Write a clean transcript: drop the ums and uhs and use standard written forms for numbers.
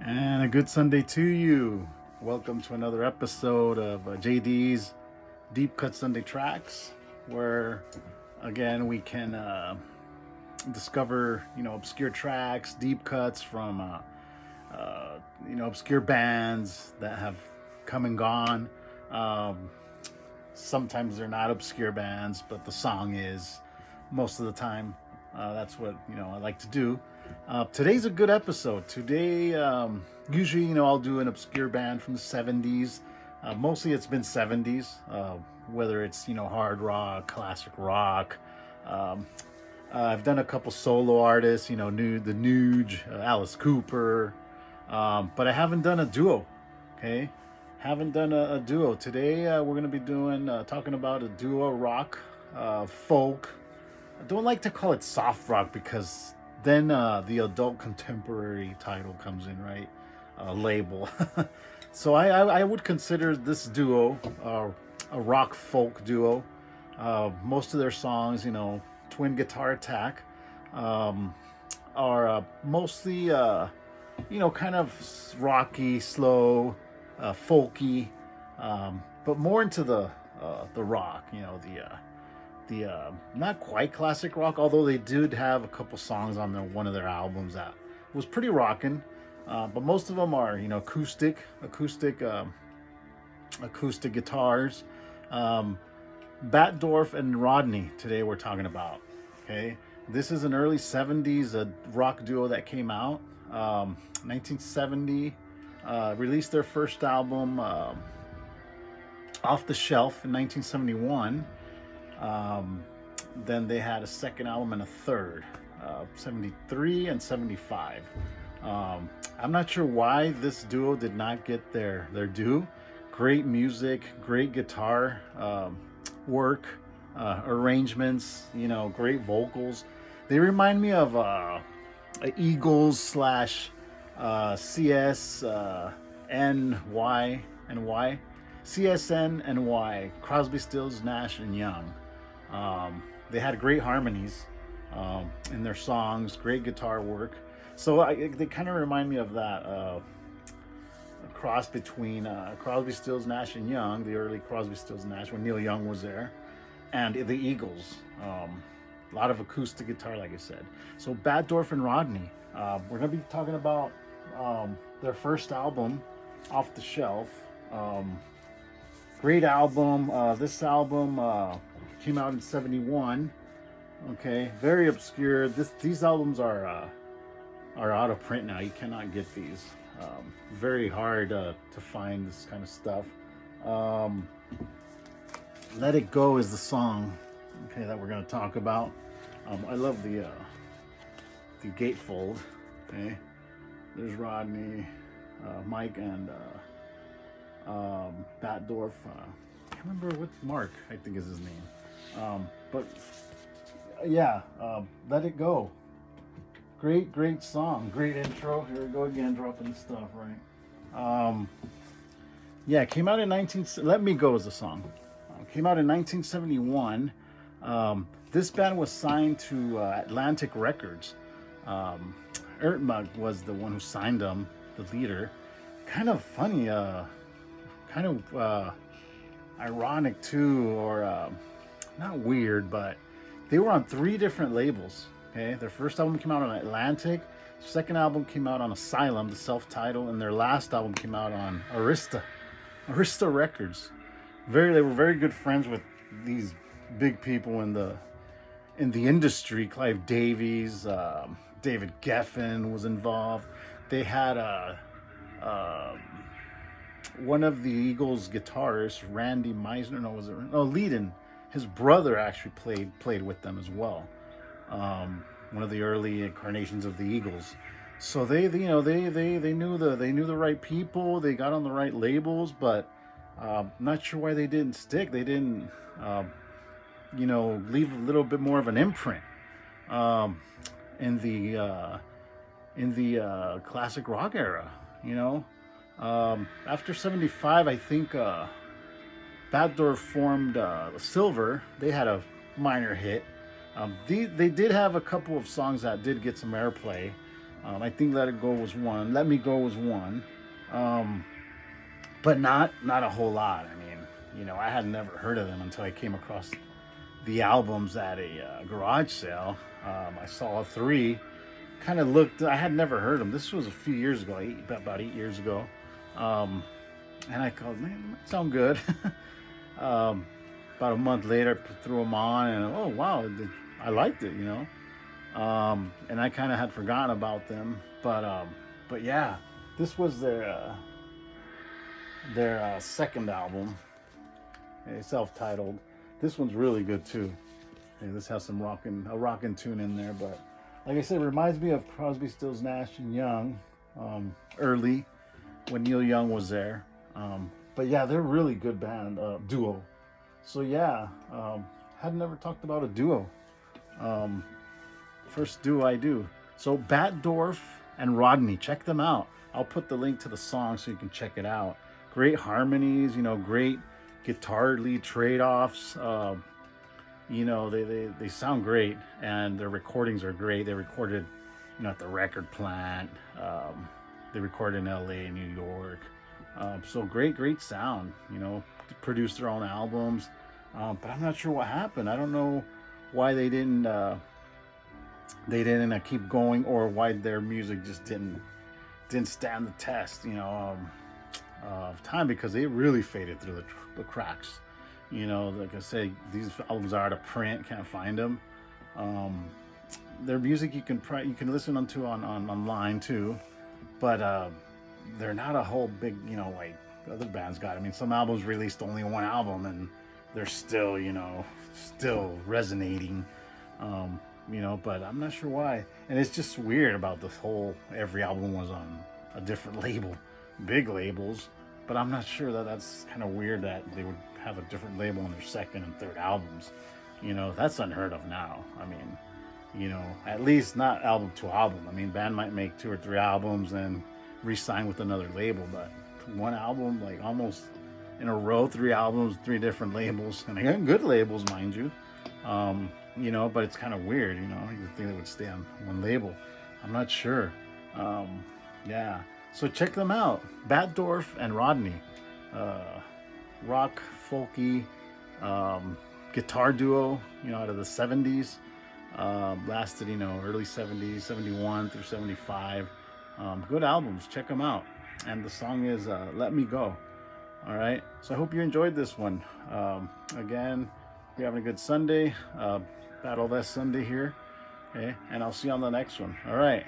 And a good Sunday to you. Welcome to another episode of JD's Deep Cut Sunday Tracks, where again we can discover obscure tracks, deep cuts from obscure bands that have come and gone. Um, Sometimes they're not obscure bands, but the song is most of the time. That's what I like to do. Today's a good episode. Today, usually I'll do an obscure band from the '70s. Mostly it's been '70s, whether it's hard rock, classic rock. Um, I've done a couple solo artists, the Nuge, Alice Cooper, but I haven't done a duo. Okay, haven't done a duo. Today we're gonna be talking about a duo rock, folk. I don't like to call it soft rock because then the adult contemporary title comes in, right? Label. So I would consider this duo a rock folk duo. Most of their songs, Twin Guitar Attack, um, are mostly kind of rocky, slow, folky, but more into the rock. The not quite classic rock, although they did have a couple songs on one of their albums that was pretty rocking. But most of them are acoustic guitars. Batdorf and Rodney today we're talking about. Okay, this is an early '70s rock duo that came out 1970. Released their first album Off the Shelf in 1971. Then they had a second album and a third, 73 and 75. I'm not sure why this duo did not get their due. Great music, great guitar work, arrangements, great vocals. They remind me of Eagles slash CSN and Y, Crosby, Stills, Nash and Young. They had great harmonies in their songs, great guitar work. So they kind of remind me of that cross between Crosby, Stills, Nash and Young, the early Crosby, Stills, Nash when Neil Young was there, and the Eagles. A lot of acoustic guitar, like I said. So Batdorf and Rodney. We're gonna be talking about their first album, Off the Shelf. Great album. This album came out in '71. Okay, very obscure. These albums are out of print now. You cannot get these. Very hard to find this kind of stuff. Let It Go is the song, okay, that we're going to talk about. I love the gatefold. Okay, there's Rodney, Mike, and Batdorf. I can't remember what Mark, I think is his name. But yeah, Let It Go. Great song, great intro. Here we go again, dropping stuff, right? Yeah, it came out in Let Me Go is the song. Came out in 1971. This band was signed to Atlantic Records. Ertmug was the one who signed them, the leader. Kind of funny, kind of ironic too, or not weird, but they were on 3 different labels. Okay, their first album came out on Atlantic, second album came out on Asylum, the self-titled, and their last album came out on Arista Records. They were very good friends with these big people in the industry. Clive Davies, David Geffen was involved. They had one of the Eagles guitarists, Randy Meisner. Leadon. His brother actually played with them as well. One of the early incarnations of the Eagles. So they knew the right people. They got on the right labels, but not sure why they didn't stick. They didn't leave a little bit more of an imprint in the classic rock era. After '75, I think Batdorf formed Silver. They had a minor hit. They did have a couple of songs that did get some airplay. I think Let It Go was one. Let Me Go was one. Um, but not a whole lot. I mean, I had never heard of them until I came across the albums at a garage sale. I saw three. Kind of looked. I had never heard them. This was a few years ago, about 8 years ago. Um, and I called, man, they might sound good. um, about a month later, I threw them on, and oh wow, I liked it. And I kind of had forgotten about them, but yeah, this was their second album, self-titled. This one's really good too. This has some a rockin' tune in there, but like I said, it reminds me of Crosby, Stills, Nash and Young, early when Neil Young was there. But yeah, they're a really good band, duo. So yeah, had never talked about a duo. First duo I do. So Batdorf and Rodney, check them out. I'll put the link to the song so you can check it out. Great harmonies, great guitar lead trade-offs. They sound great, and their recordings are great. They recorded, at the record plant. They recorded in LA, New York. So great sound. Produced their own albums. But I'm not sure what happened. I don't know why they didn't keep going, or why their music just didn't stand the test, of time, because they really faded through the cracks. Like I say, these albums are out of print, can't find them. Their music you can listen to on online too, but they're not a whole big, like other bands got. I mean, some albums released only one album, and they're still, still resonating. But I'm not sure why. And it's just weird about this whole, every album was on a different label, big labels. But I'm not sure that's kind of weird that they would have a different label on their second and third albums. That's unheard of now. I mean, at least not album to album. I mean, band might make 2 or 3 albums and re-sign with another label, but one album, like almost in a row, 3 albums, 3 different labels, and again, good labels, mind you. But it's kind of weird, you would think they would stay on one label. I'm not sure. Yeah. So check them out. Batdorf and Rodney. Rock, folky, guitar duo, out of the 70s. Lasted, early 70s, 71 through 75. Good albums. Check them out. And the song is Let Me Go. All right. So I hope you enjoyed this one. Again, you're having a good Sunday. Battle Vest Sunday here. Okay. And I'll see you on the next one. All right.